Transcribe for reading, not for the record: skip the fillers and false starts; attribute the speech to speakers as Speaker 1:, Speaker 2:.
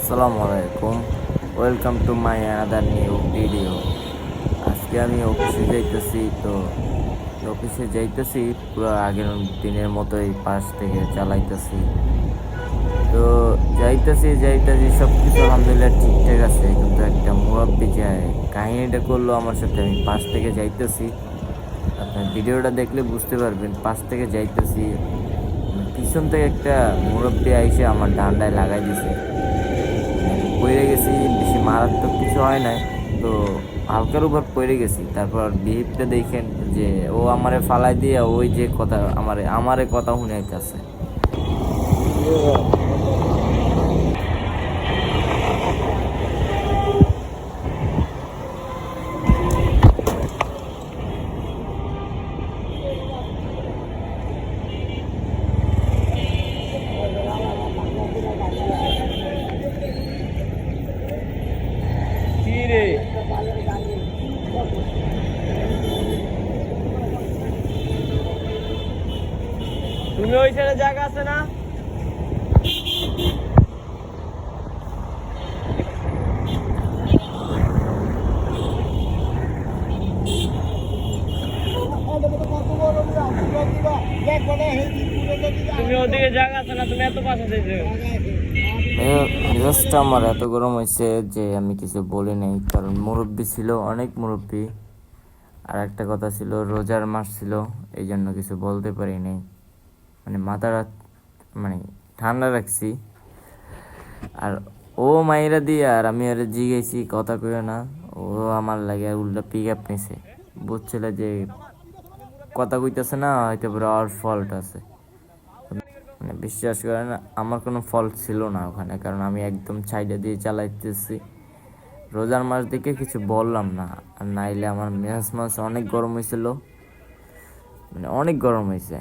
Speaker 1: আসসালামু আলাইকুম, welcome to my another new video. আজকে আমি অফিসে যাইতেছি পুরো আগের দিনের মতোই পাশ থেকে চালাইতেছি। তো যাইতেছি সব কিছু আলহামদুলিল্লাহ ঠিকঠাক আছে, কিন্তু একটা মুরব্বি যায় কাহিনীটা করলো আমার সাথে। আমি পাশ থেকে যাইতেছি, আপনার ভিডিওটা দেখলে বুঝতে পারবেন। পাশ থেকে যাইতেছি, পিছন থেকে একটা মুরব্বি আইসে আমার ডান্ডায় লাগাই দিছে। মানে আমি পড়ে গেছি, বেশি মারাত্মক কিছু হয় নাই, তো হালকার উপর পড়ে গেছি। তারপর বিহেভটা দেখেন যে ও আমারে ফালাই দিয়ে ওই যে কথা আমারে কথা শুনাইতেছে।
Speaker 2: কি রে, তুমি ওই সাইডে জায়গা আছে না? তুমি ওদিকে জায়গা আছে না? তুমি এত পাশে যাইছো?
Speaker 1: মেজাজটা আমার এত গরম হয়েছে যে আমি কিছু বলি নাই, কারণ মুরব্বি ছিল, অনেক মুরব্বি। আর একটা কথা ছিল, রোজার মাস ছিল, এই জন্য কিছু বলতে পারি নাই। মানে মানে ঠান্ডা রাখছি। আর ও মাইরা দিয়ে আর আমি ওরে জিগেছি কথা কইও না, ও আমার লাগে উল্টা পিক আপ নিছে। বুঝছিল যে কথা কইতেছে না, হয়তো ওর ফল্ট আছে। মানে বিশ্বাস করেন, আমার কোনো ফল্ট ছিল না ওখানে, কারণ আমি একদম সাইডে দিয়ে চালাইতেছি। রোজার মাস দেখে কিছু বললাম না, আর নাইলে আমার মেজাজ অনেক গরম হয়েছিল, মানে অনেক গরম হয়েছে।